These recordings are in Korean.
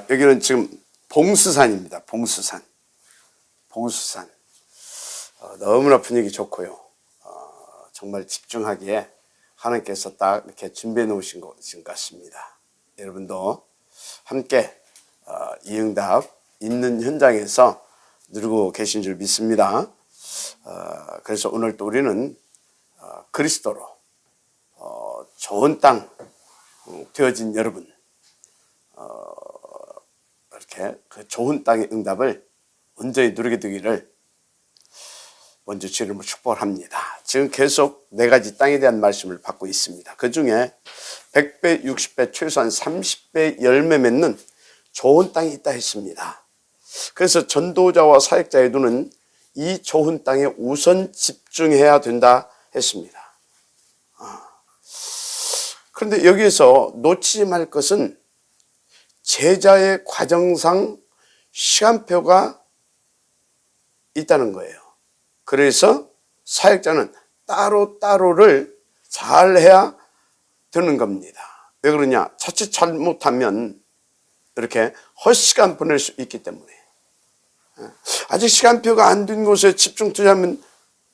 여기는 지금 봉수산입니다. 봉수산. 너무나 분위기 좋고요. 정말 집중하기에 하나님께서 딱 이렇게 준비해 놓으신 것 같습니다. 여러분도 함께 이응답 있는 현장에서 누리고 계신 줄 믿습니다. 그래서 오늘 또 우리는 그리스도로 좋은 땅 되어진 여러분, 이렇게 그 좋은 땅의 응답을 온전히 누리게 되기를 먼저 주님을 축복합니다. 지금 계속 4가지 땅에 대한 말씀을 받고 있습니다. 그 중에 100배, 60배, 최소한 30배 열매 맺는 좋은 땅이 있다 했습니다. 그래서 전도자와 사역자의 눈은 이 좋은 땅에 우선 집중해야 된다 했습니다. 그런데 여기에서 놓치지 말 것은 제자의 과정상 시간표가 있다는 거예요. 그래서 사역자는 따로따로를 잘 해야 되는 겁니다. 왜 그러냐? 자칫 잘못하면 이렇게 헛시간 보낼 수 있기 때문에. 아직 시간표가 안 된 곳에 집중 투자하면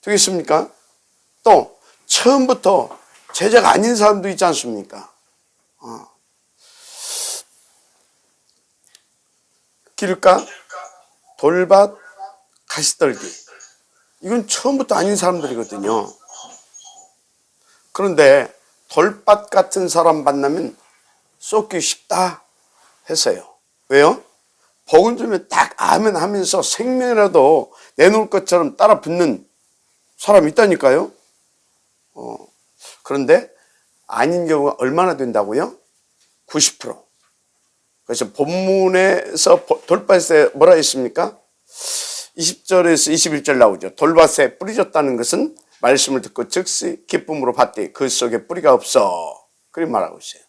되겠습니까? 또 처음부터 제자가 아닌 사람도 있지 않습니까? 길가, 돌밭, 가시떨기. 이건 처음부터 아닌 사람들이거든요. 그런데 돌밭 같은 사람 만나면 쏟기 쉽다 했어요. 왜요? 복음 주면 딱 아멘 하면서 생명이라도 내놓을 것처럼 따라 붙는 사람이 있다니까요. 그런데 아닌 경우가 얼마나 된다고요? 90%. 그래서 본문에서 돌밭에 뭐라 했습니까? 20절에서 21절 나오죠. 돌밭에 뿌려졌다는 것은 말씀을 듣고 즉시 기쁨으로 받되 그 속에 뿌리가 없어. 그렇게 말하고 있어요.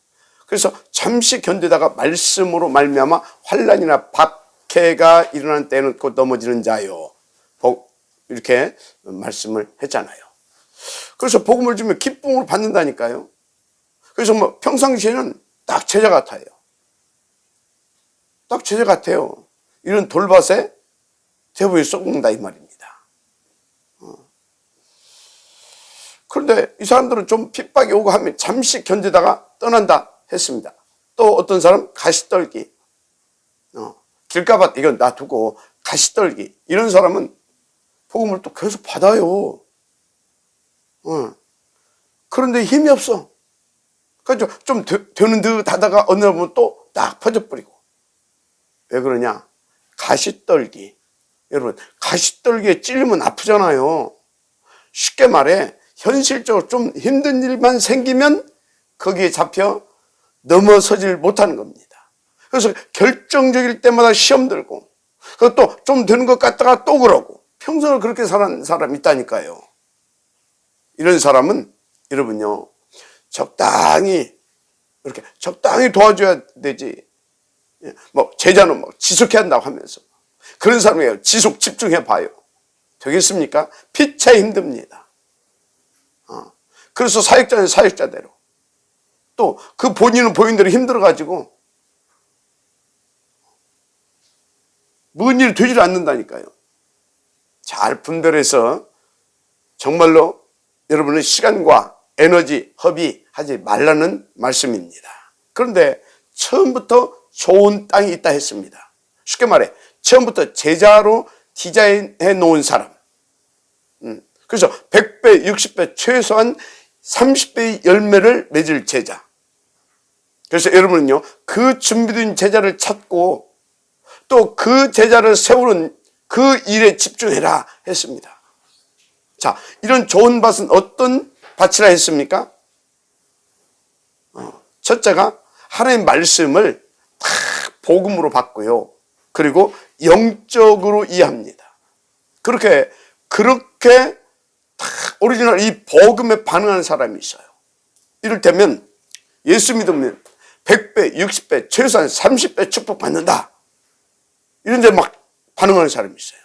그래서 잠시 견디다가 말씀으로 말미암아 환난이나 박해가 일어난 때는 곧 넘어지는 자요. 이렇게 말씀을 했잖아요. 그래서 복음을 주면 기쁨으로 받는다니까요. 그래서 뭐 평상시에는 딱 제자 같아요. 딱 제자 같아요. 이런 돌밭에 대부에 썩는다 이 말입니다. 그런데 이 사람들은 좀 핍박이 오고 하면 잠시 견디다가 떠난다 했습니다. 또 어떤 사람 가시떨기, 길가밭 이건 놔두고 가시떨기, 이런 사람은 복음을 또 계속 받아요. 그런데 힘이 없어. 그래서 좀 되는 듯 하다가 어느 날 보면 또 딱 퍼져버리고. 왜 그러냐? 가시떨기. 여러분, 가시떨기에 찔리면 아프잖아요. 쉽게 말해 현실적으로 좀 힘든 일만 생기면 거기에 잡혀 넘어서질 못하는 겁니다. 그래서 결정적일 때마다 시험 들고, 또 좀 되는 것 같다가 또 그러고, 평생을 그렇게 사는 사람이 있다니까요. 이런 사람은 여러분요, 적당히 이렇게 적당히 도와줘야 되지. 뭐 제자는 뭐 지속해야 한다고 하면서 그런 사람이에요. 지속 집중해 봐요. 되겠습니까? 피차 힘듭니다. 그래서 사역자는 사역자대로, 또 그 본인은 본인대로 힘들어가지고 뭔 일이 되질 않는다니까요. 잘 분별해서 정말로 여러분의 시간과 에너지 허비하지 말라는 말씀입니다. 그런데 처음부터 좋은 땅이 있다 했습니다. 쉽게 말해 처음부터 제자로 디자인해 놓은 사람. 그래서 100배, 60배, 최소한 30배의 열매를 맺을 제자. 그래서 여러분은요, 그 준비된 제자를 찾고 또 그 제자를 세우는 그 일에 집중해라 했습니다. 자, 이런 좋은 밭은 어떤 밭이라 했습니까? 첫째가 하나님의 말씀을 다 복음으로 받고요. 그리고 영적으로 이해합니다. 그렇게 다 오리지널 이 복음에 반응하는 사람이 있어요. 이를테면 예수 믿으면 100배, 60배, 최소한 30배 축복받는다. 이런 데 막 반응하는 사람이 있어요.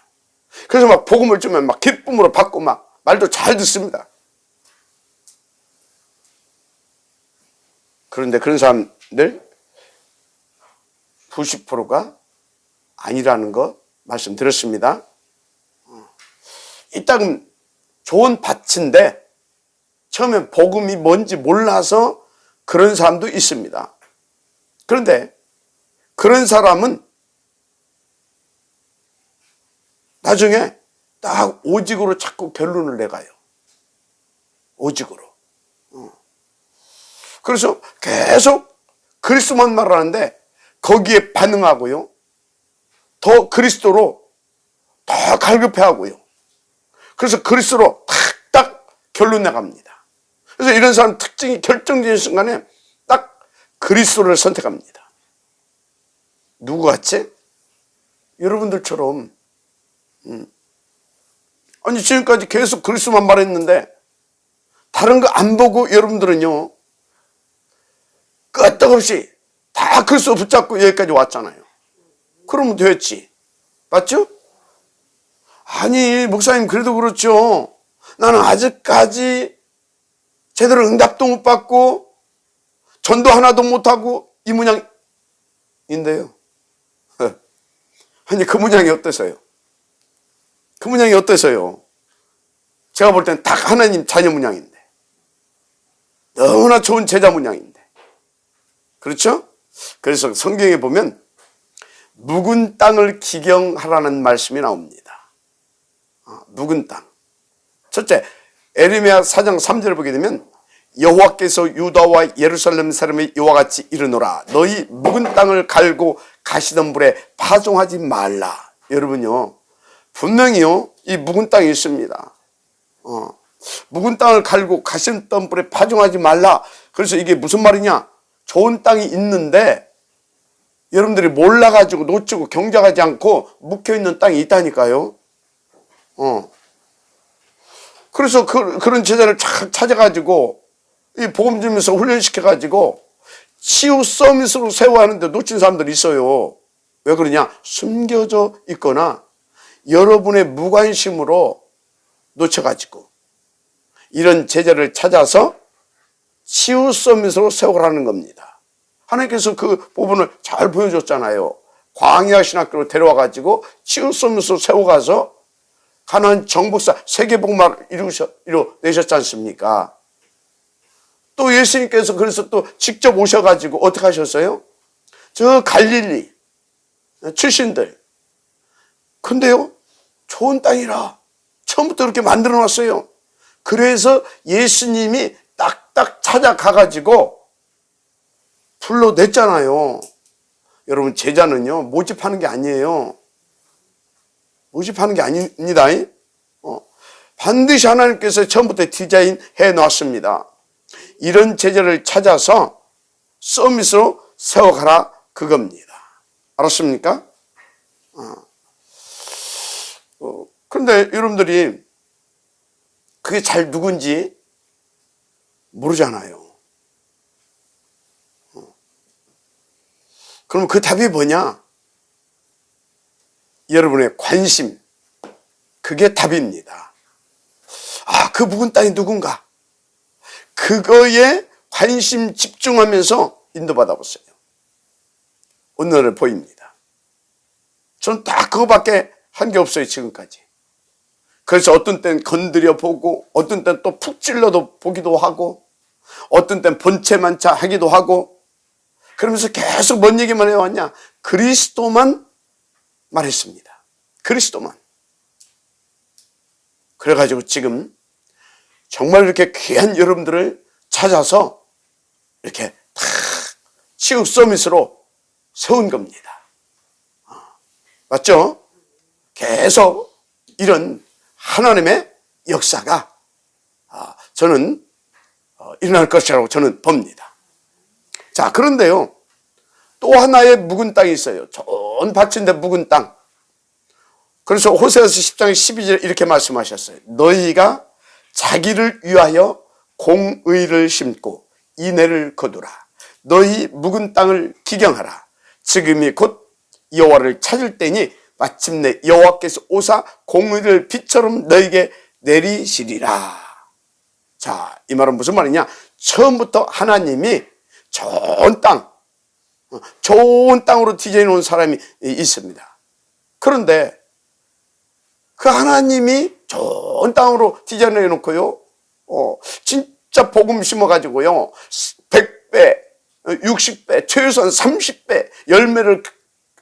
그래서 막 복음을 주면 막 기쁨으로 받고 막 말도 잘 듣습니다. 그런데 그런 사람들 90%가 아니라는 거 말씀드렸습니다. 이 땅은 좋은 밭인데 처음에 복음이 뭔지 몰라서 그런 사람도 있습니다. 그런데 그런 사람은 나중에 딱 오직으로 자꾸 결론을 내가요. 오직으로. 그래서 계속 그리스도만 말하는데 거기에 반응하고요. 더 그리스도로 더 갈급해하고요. 그래서 그리스도로 딱 결론 나갑니다. 그래서 이런 사람 특징이 결정적인 순간에 딱 그리스도를 선택합니다. 누구같이? 여러분들처럼. 아니 지금까지 계속 그리스도만 말했는데 다른 거 안 보고 여러분들은요 끄떡없이 다 그리스도 붙잡고 여기까지 왔잖아요. 그러면 됐지. 맞죠? 아니 목사님 그래도 그렇죠. 나는 아직까지 제대로 응답도 못 받고 전도 하나도 못하고 이 문양인데요. 아니 그 문양이 어때서요? 그 문양이 어때서요? 제가 볼 때는 딱 하나님 자녀 문양인데 너무나 좋은 제자 문양인데 그렇죠? 그래서 성경에 보면 묵은 땅을 기경하라는 말씀이 나옵니다. 묵은 땅. 첫째, 에레미야 4장 3절을 보게 되면 여호와께서 유다와 예루살렘 사람의 이와 같이 이르노라. 너희 묵은 땅을 갈고 가시던 불에 파종하지 말라. 여러분요, 분명히요, 이 묵은 땅이 있습니다. 묵은 땅을 갈고 가시던 불에 파종하지 말라. 그래서 이게 무슨 말이냐? 좋은 땅이 있는데 여러분들이 몰라가지고 놓치고 경작하지 않고 묵혀있는 땅이 있다니까요. 그래서 그런 제자를 찾아가지고 이 복음 주면서 훈련시켜가지고 치유 서밋으로 세워하는데 놓친 사람들이 있어요. 왜 그러냐? 숨겨져 있거나 여러분의 무관심으로 놓쳐가지고 이런 제자를 찾아서 치유 서밋으로 세우라는 겁니다. 하나님께서 그 부분을 잘 보여줬잖아요. 광야 신학교로 데려와가지고 치유 서밋으로 세워가서 가나안 정복사 세계복음화를 이뤄내셨지 않습니까? 또 예수님께서 그래서 또 직접 오셔가지고 어떻게 하셨어요? 저 갈릴리 출신들. 근데요, 좋은 땅이라 처음부터 그렇게 만들어 놨어요. 그래서 예수님이 딱딱 찾아가가지고 불러냈잖아요. 여러분, 제자는요, 모집하는 게 아니에요. 모집하는 게 아닙니다. 반드시 하나님께서 처음부터 디자인해 놨습니다. 이런 제자를 찾아서 서밋으로 세워가라 그겁니다. 알았습니까? 그런데 여러분들이 그게 잘 누군지 모르잖아요. 그럼 그 답이 뭐냐? 여러분의 관심, 그게 답입니다. 그 묵은 땅이 누군가? 그거에 관심 집중하면서 인도받아 보세요. 오늘을 보입니다. 전 딱 그거밖에 한 게 없어요, 지금까지. 그래서 어떤 땐 건드려 보고, 어떤 땐 또 푹 찔러도 보기도 하고, 어떤 땐 본체만차 하기도 하고, 그러면서 계속 뭔 얘기만 해왔냐? 그리스도만 말했습니다. 그리스도만. 그래가지고 지금 정말 이렇게 귀한 여러분들을 찾아서 이렇게 다 치유 서밋으로 세운 겁니다. 맞죠? 계속 이런 하나님의 역사가 저는 일어날 것이라고 저는 봅니다. 자, 그런데요, 또 하나의 묵은 땅이 있어요. 좋은 밭인데 묵은 땅. 그래서 호세아서 10장 12절 이렇게 말씀하셨어요. 너희가 자기를 위하여 공의를 심고 인애를 거두라. 너희 묵은 땅을 기경하라. 지금이 곧 여호와를 찾을 때니 마침내 여호와께서 오사 공의를 빛처럼 너희에게 내리시리라. 자, 이 말은 무슨 말이냐? 처음부터 하나님이 좋은 땅, 좋은 땅으로 디자인해 놓은 사람이 있습니다. 그런데 그 하나님이 좋은 땅으로 디자인해 놓고요, 진짜 복음 심어가지고요, 100배, 60배, 최소한 30배 열매를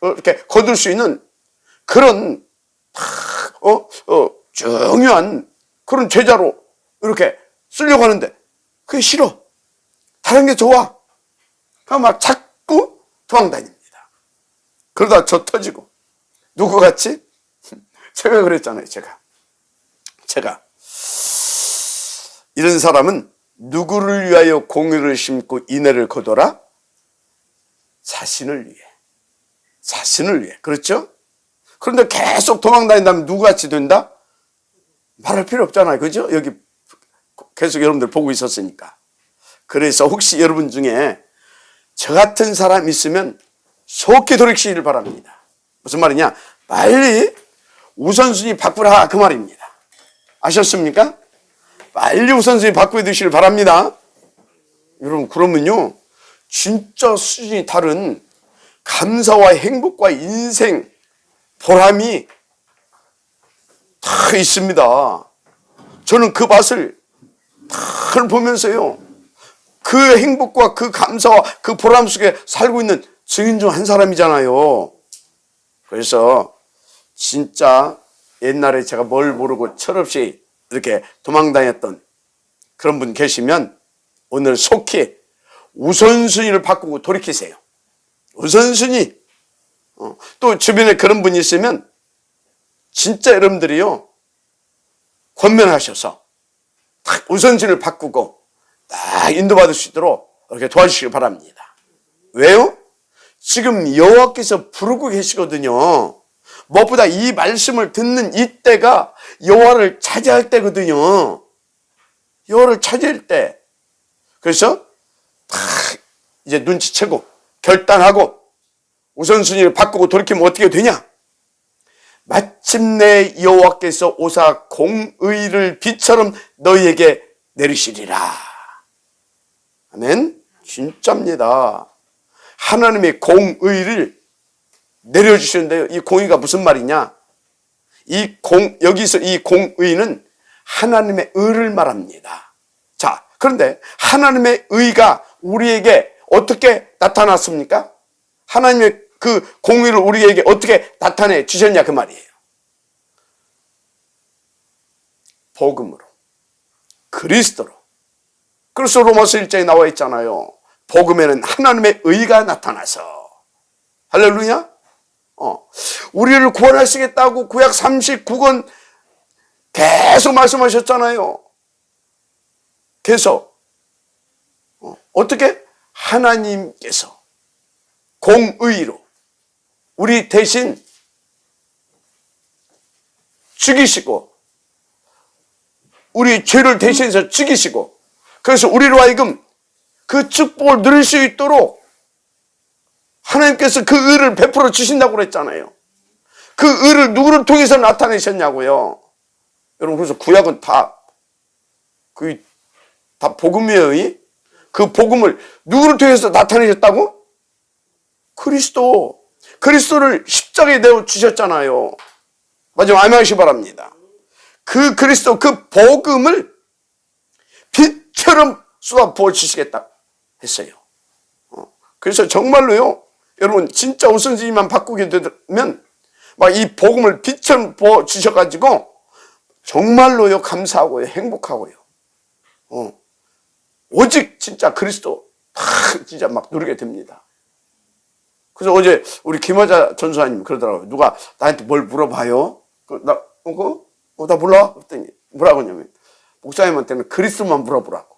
이렇게 거둘 수 있는 그런 중요한 그런 제자로 이렇게 쓰려고 하는데 그게 싫어. 다른 게 좋아. 그럼 막 자꾸 도망다닙니다. 그러다 저 터지고. 누구같이? 제가 그랬잖아요. 제가 이런 사람은 누구를 위하여 공의를 심고 인애를 거둬라? 자신을 위해. 그렇죠? 그런데 계속 도망다닌다면 누구같이 된다? 말할 필요 없잖아요. 그죠? 여기 계속 여러분들 보고 있었으니까. 그래서 혹시 여러분 중에 저 같은 사람 있으면 속히 돌이키시길 바랍니다. 무슨 말이냐? 빨리 우선순위 바꾸라, 그 말입니다. 아셨습니까? 빨리 우선순위 바꾸시길 바랍니다. 여러분, 그러면요, 진짜 수준이 다른 감사와 행복과 인생 보람이 다 있습니다. 저는 그 맛을 다 보면서요, 그 행복과 그 감사와 그 보람 속에 살고 있는 증인 중 한 사람이잖아요. 그래서 진짜 옛날에 제가 뭘 모르고 철없이 이렇게 도망다녔던 그런 분 계시면 오늘 속히 우선순위를 바꾸고 돌이키세요. 우선순위. 또 주변에 그런 분이 있으면 진짜 여러분들이요, 권면하셔서 딱 우선순위를 바꾸고 딱 인도받을 수 있도록 이렇게 도와주시기 바랍니다. 왜요? 지금 여호와께서 부르고 계시거든요. 무엇보다 이 말씀을 듣는 이때가 여호와를 차지할 때거든요. 여호와를 차지할 때. 그래서 딱 이제 눈치채고 결단하고 우선순위를 바꾸고 돌이키면 어떻게 되냐? 마침내 여호와께서 오사 공의를 비처럼 너희에게 내리시리라. 아멘. 진짜입니다. 하나님의 공의를 내려주시는데요. 이 공의가 무슨 말이냐? 여기서 이 공의는 하나님의 의를 말합니다. 자, 그런데 하나님의 의가 우리에게 어떻게 나타났습니까? 하나님의 그 공의를 우리에게 어떻게 나타내 주셨냐, 그 말이에요. 복음으로, 그리스도로. 그래서 로마서 1장에 나와 있잖아요. 복음에는 하나님의 의가 나타나서. 할렐루야. 우리를 구원하시겠다고 구약 39권 계속 말씀하셨잖아요. 그래서 어떻게? 하나님께서 공의로 우리 대신 죽이시고, 우리 죄를 대신해서 죽이시고, 그래서 우리로 하여금 그 축복을 누릴 수 있도록 하나님께서 그 의를 베풀어 주신다고 그랬잖아요. 그 의를 누구를 통해서 나타내셨냐고요. 여러분, 그래서 구약은 다 복음이에요. 그 복음을 누구를 통해서 나타내셨다고? 그리스도를 십자가에 내어 주셨잖아요. 마지막 아멘하시기 바랍니다. 그 그리스도, 그 복음을 빛처럼 쏟아 부어 주시겠다 했어요. 그래서 정말로요, 여러분, 진짜 우선순위만 바꾸게 되면 막 이 복음을 빛처럼 부어 주셔가지고 정말로요, 감사하고요, 행복하고요. 오직 진짜 그리스도 진짜 막 누리게 됩니다. 그래서 어제 우리 김화자 전수사님 그러더라고요. 누가 나한테 뭘 물어봐요? 나 몰라? 그랬더니 뭐라고 하냐면, 목사님한테는 그리스도만 물어보라고.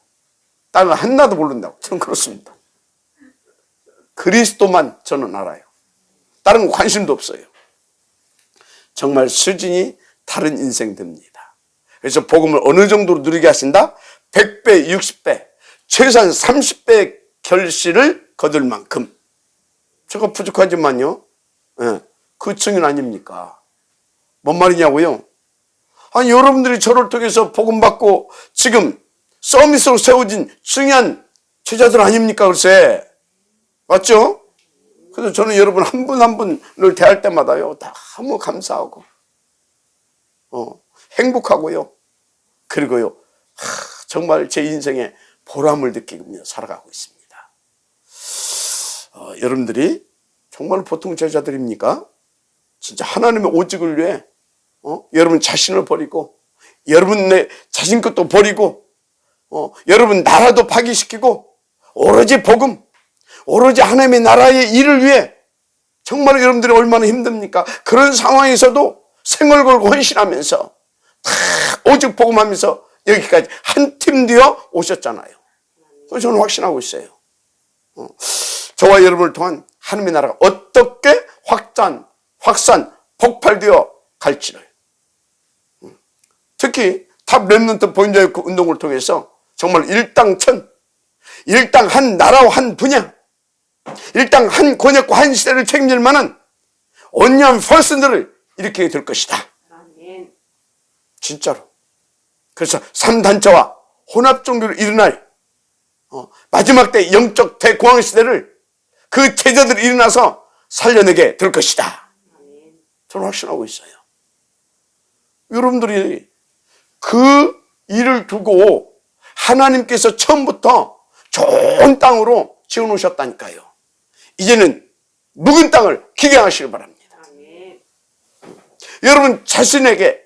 다른 건 하나도 모른다고. 저는 그렇습니다. 그리스도만 저는 알아요. 다른 건 관심도 없어요. 정말 수준이 다른 인생 됩니다. 그래서 복음을 어느 정도로 누리게 하신다? 100배, 60배, 최소한 30배 결실을 거둘 만큼. 제가 부족하지만요, 그 증인 아닙니까? 뭔 말이냐고요? 아니, 여러분들이 저를 통해서 복음 받고 지금 서밋으로 세워진 중요한 제자들 아닙니까, 글쎄? 맞죠? 그래서 저는 여러분 한 분 한 분을 대할 때마다요, 너무 감사하고, 행복하고요. 그리고요, 정말 제 인생에 보람을 느끼며 살아가고 있습니다. 여러분들이 정말 보통 제자들입니까? 진짜 하나님의 오직을 위해 여러분 자신을 버리고, 여러분의 자신 것도 버리고, 여러분 나라도 파기시키고, 오로지 복음, 오로지 하나님의 나라의 일을 위해 정말 여러분들이 얼마나 힘듭니까? 그런 상황에서도 생을 걸고 헌신하면서 다 오직 복음하면서 여기까지 한 팀 되어 오셨잖아요. 그래서 저는 확신하고 있어요. 저와 여러분을 통한 하나님의 나라가 어떻게 확산, 폭발되어 갈지를. 특히 탑 렘넌트 보인자 운동을 통해서 정말 일당 한 나라와 한 분야, 일당 한 권역과 한 시대를 책임질 만한 온유한 퍼슨들을 일으키게 될 것이다. 진짜로. 그래서 3단체와 혼합종교로 일어날 마지막 때 영적 대공황 시대를 그 제자들이 일어나서 살려내게 될 것이다. 저는 확신하고 있어요. 여러분들이 그 일을 두고 하나님께서 처음부터 좋은 땅으로 지어놓으셨다니까요. 이제는 묵은 땅을 기경하시길 바랍니다. 여러분 자신에게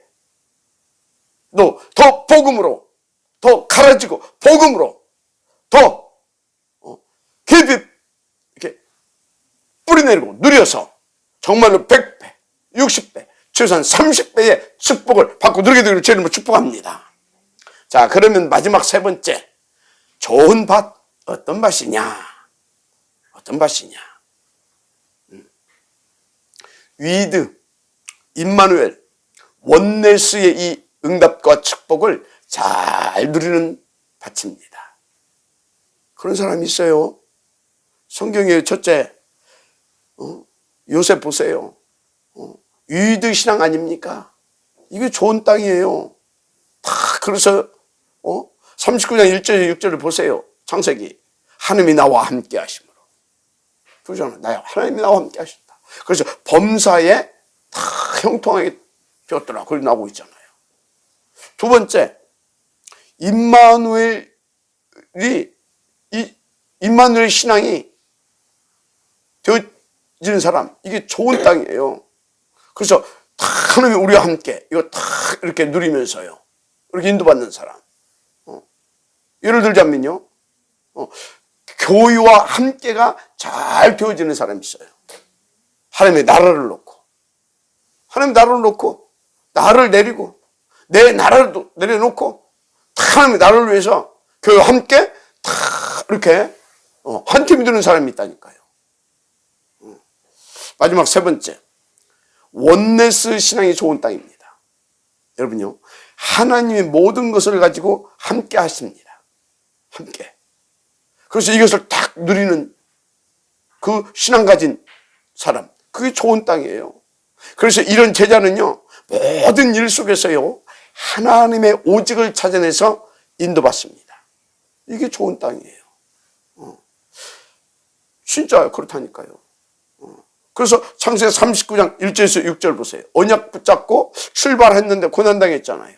더 복음으로, 더 갈아지고 복음으로 더 깊이 이렇게 뿌리내리고 누려서 정말로 100배, 60배, 최소한 30배의 축복을 받고 누리게 되기를 제 이름으로 축복합니다. 자, 그러면 마지막 세 번째, 좋은 밭. 어떤 밭이냐? 어떤 밭이냐? 위드, 임마누엘, 원네스의 이 응답과 축복을 잘 누리는 밭입니다. 그런 사람이 있어요. 성경의 첫째, 요셉 보세요. 위드 신앙 아닙니까? 이게 좋은 땅이에요. 다 그래서 39장 1절 6절을 보세요. 창세기. 하나님이 나와 함께 하심으로. 그러잖아요. 하나님이 나와 함께 하신다. 그래서 범사에 다 형통하게 되었더라. 그렇게 나오고 있잖아요. 두 번째, 임마누엘 신앙이 되어지는 사람, 이게 좋은 땅이에요. 그래서 다 하나님이 우리와 함께 이거 다 이렇게 누리면서요, 이렇게 인도받는 사람. 예를 들자면요, 교회와 함께가 잘 되어지는 사람이 있어요. 하나님의 나라를 놓고, 나를 내리고 내 나라를 내려놓고 하나님의 나라를 위해서 교회와 함께 다 이렇게 한 팀이 되는 사람이 있다니까요. 마지막 세 번째, 원네스 신앙이 좋은 땅입니다. 여러분요, 하나님의 모든 것을 가지고 함께 하십니다. 함께. 그래서 이것을 딱 누리는 그 신앙 가진 사람, 그게 좋은 땅이에요. 그래서 이런 제자는요, 모든 일 속에서요, 하나님의 오직을 찾아내서 인도받습니다. 이게 좋은 땅이에요. 진짜 그렇다니까요. 그래서 창세기 39장 1절에서 6절 보세요. 언약 붙잡고 출발했는데 고난당했잖아요.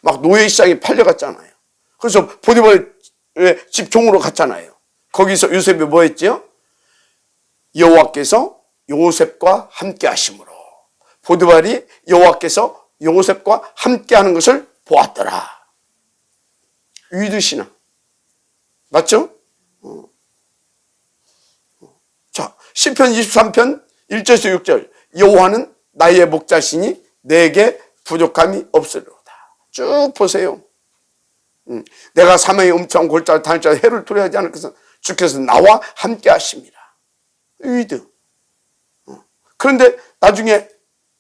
막 노예시장에 팔려갔잖아요. 그래서 보디발의 집 종으로 갔잖아요. 거기서 요셉이 뭐 했지요? 여호와께서 요셉과 함께 하심으로, 보디발이 여호와께서 요셉과 함께 하는 것을 보았더라. 위드 신앙. 맞죠? 자, 시편 23편 1절에서 6절. 여호와는 나의 목자시니 내게 부족함이 없으리로다. 쭉 보세요. 내가 사망의 음침한 골짜기 다닐 자 해를 두려워하지 않을 것은 주께서 나와 함께 하십니다. 위드. 그런데 나중에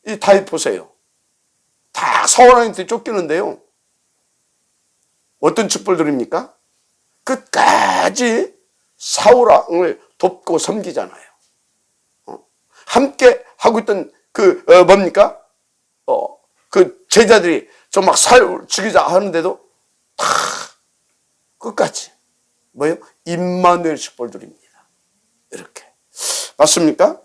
이 다윗 보세요. 다 사울왕한테 쫓기는데요, 어떤 축복을 드립니까? 끝까지 사울왕을 돕고 섬기잖아요. 함께 하고 있던 뭡니까? 그 제자들이 저 막 사울 죽이자 하는데도 다 끝까지 뭐예요? 임마누엘 축복을 드립니다. 이렇게 맞습니까?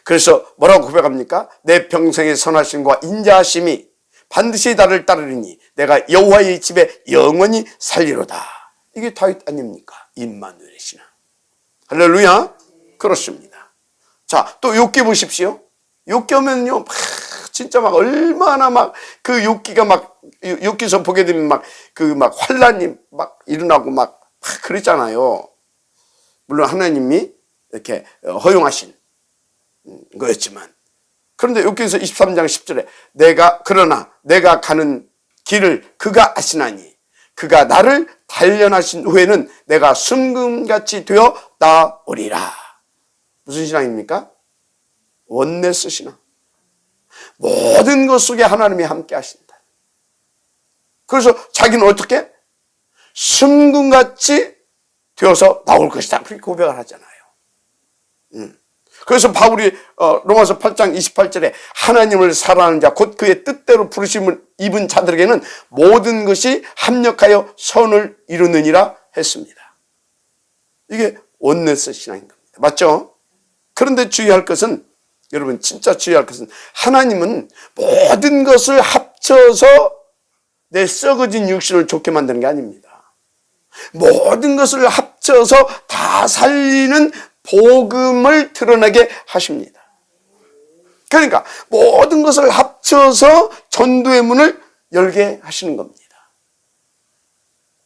그래서 뭐라고 고백합니까? 내 평생의 선하심과 인자하심이 반드시 나를 따르리니 내가 여호와의 집에 영원히 살리로다. 이게 다윗 아닙니까? 임마누엘의 신앙. 할렐루야. 그렇습니다. 자, 또 욥기 보십시오. 욥기 오면요, 진짜 막 얼마나 막 그 욥기가 막 욥기서 보게 되면 막 그 막 환란이 막 일어나고 막 그랬잖아요. 물론 하나님이 이렇게 허용하신 거였지만, 그런데 욥기서 23장 10절에 그러나 내가 가는 길을 그가 아시나니 그가 나를 단련하신 후에는 내가 순금같이 되어 나오리라. 무슨 신앙입니까? 원네스 신앙. 모든 것 속에 하나님이 함께 하신다. 그래서 자기는 어떻게? 순금같이 되어서 나올 것이다. 그렇게 고백을 하잖아요. 그래서 바울이 로마서 8장 28절에 하나님을 사랑하는 자 곧 그의 뜻대로 부르심을 입은 자들에게는 모든 것이 합력하여 선을 이루느니라 했습니다. 이게 원네스 신앙인 겁니다. 맞죠? 그런데 주의할 것은, 여러분 진짜 주의할 것은, 하나님은 모든 것을 합쳐서 내 썩어진 육신을 좋게 만드는 게 아닙니다. 모든 것을 합쳐서 다 살리는 복음을 드러나게 하십니다. 그러니까 모든 것을 합쳐서 전도의 문을 열게 하시는 겁니다.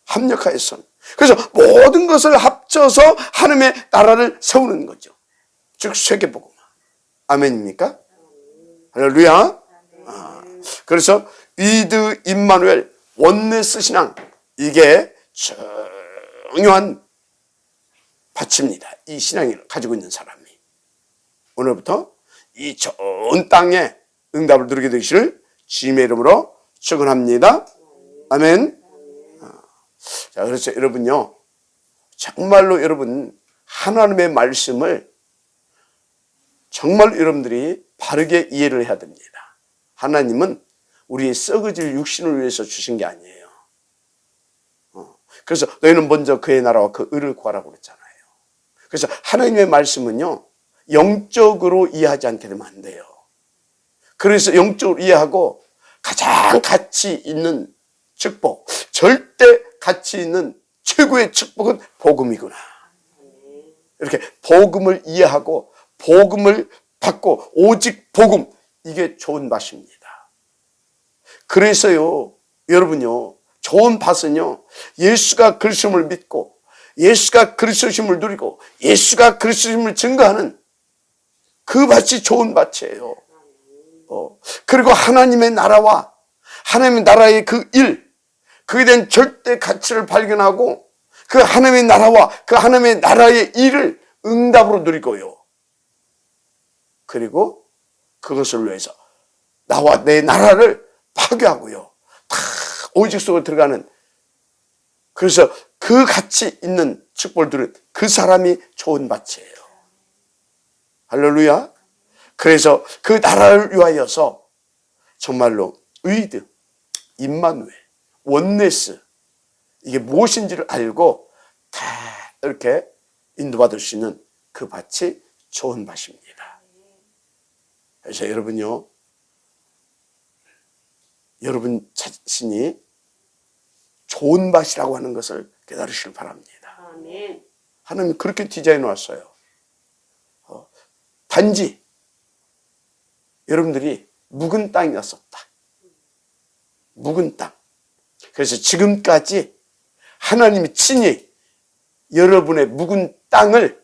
합력하여서. 그래서 모든 것을 합쳐서 하나님의 나라를 세우는 거죠. 즉 세계복음. 아멘입니까? 할렐루야. 그래서 위드 임마누엘 원네스 신앙, 이게 중요한 바칩니다. 이 신앙을 가지고 있는 사람이 오늘부터 이 좋은 땅에 응답을 누리게 되시를 주님의 이름으로 축원합니다. 아멘. 자, 그래서 여러분요, 정말로 여러분 하나님의 말씀을 정말 여러분들이 바르게 이해를 해야 됩니다. 하나님은 우리의 썩어질 육신을 위해서 주신 게 아니에요. 그래서 너희는 먼저 그의 나라와 그 의를 구하라고 그랬잖아요. 그래서 하나님의 말씀은요, 영적으로 이해하지 않게 되면 안 돼요. 그래서 영적으로 이해하고 가장 가치 있는 축복, 절대 가치 있는 최고의 축복은 복음이구나. 이렇게 복음을 이해하고 복음을 받고 오직 복음, 이게 좋은 밭입니다. 그래서요, 여러분요, 좋은 밭은요, 예수가 그리스도를 믿고 예수가 그리스도심을 누리고 예수가 그리스도심을 증거하는 그 밭이 좋은 밭이에요. 그리고 하나님의 나라와 하나님의 나라의 그 일, 그에 대한 절대 가치를 발견하고 그 하나님의 나라와 그 하나님의 나라의 일을 응답으로 누리고요. 그리고 그것을 위해서 나와 내 나라를 파괴하고요. 다 오직 속으로 들어가는, 그래서 그 가치 있는 축복을 누린 그 사람이 좋은 밭이에요. 할렐루야. 그래서 그 나라를 위하여서 정말로 위드, 임마누엘, 원네스, 이게 무엇인지를 알고 다 이렇게 인도받을 수 있는 그 밭이 좋은 밭입니다. 그래서 여러분요, 여러분 자신이 좋은 밭이라고 하는 것을 깨달으시길 바랍니다. 아멘. 하나님이 그렇게 디자인해 놨어요. 단지 여러분들이 묵은 땅이었었다. 묵은 땅. 그래서 지금까지 하나님이 친히 여러분의 묵은 땅을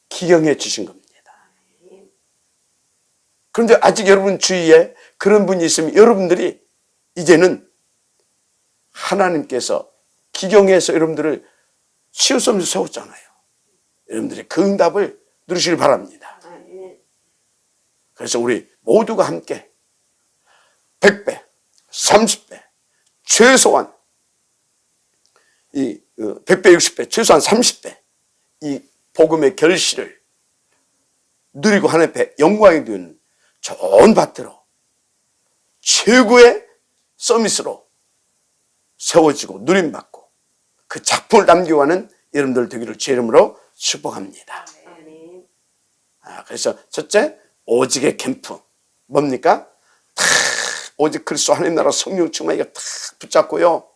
기경해 주신 겁니다. 그런데 아직 여러분 주위에 그런 분이 있으면 여러분들이 이제는 하나님께서 기경해서 여러분들을 치우섬에서 세웠잖아요. 여러분들이 그 응답을 누리시길 바랍니다. 그래서 우리 모두가 함께 100배, 30배, 최소한 이 100배, 60배, 최소한 30배 이 복음의 결실을 누리고 하나님 앞에 영광이 되는 좋은 밭으로 최고의 서밋으로 세워지고 누림받고 그 작품을 남겨가는 여러분들 되기를 주의 이름으로 축복합니다. 아멘. 그래서 첫째, 오직의 캠프. 뭡니까? 다 오직 그리스도 하나님 나라 성령 충만이가 다 붙잡고요.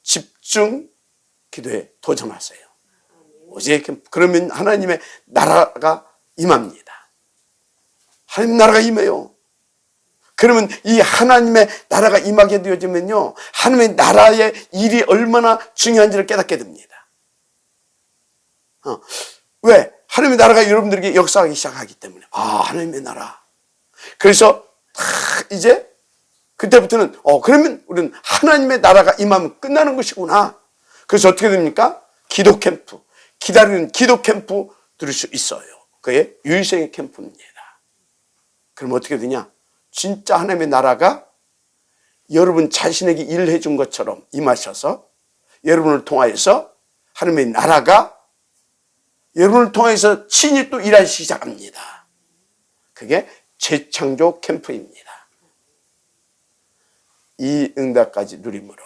집중 기도에 도전하세요. 오직의 캠프. 그러면 하나님의 나라가 임합니다. 하나님 나라가 임해요. 그러면 이 하나님의 나라가 임하게 되어지면요, 하나님의 나라의 일이 얼마나 중요한지를 깨닫게 됩니다. 왜? 하나님의 나라가 여러분들에게 역사하기 시작하기 때문에. 하나님의 나라. 그래서 이제 그때부터는 그러면 우리는 하나님의 나라가 임하면 끝나는 것이구나. 그래서 어떻게 됩니까? 기도 캠프. 기다리는 기도 캠프 들을 수 있어요. 그게 유일생의 캠프입니다. 그럼 어떻게 되냐? 진짜 하나님의 나라가 여러분 자신에게 일을 해준 것처럼 임하셔서 여러분을 통하여서 하나님의 나라가 여러분을 통해서 친히 또 일하기 시작합니다. 그게 재창조 캠프입니다. 이 응답까지 누림으로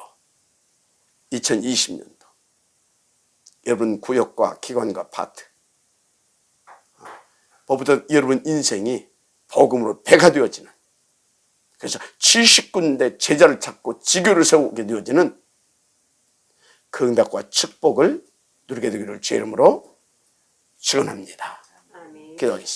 2020년도 여러분 구역과 기관과 파트 뭐부터 여러분 인생이 복음으로 배가 되어지는, 그래서 70군데 제자를 찾고 지교를 세우게 되어지는 그 응답과 축복을 누리게 되기를 주의 이름으로 축원합니다. 아멘. 기도하겠습니다.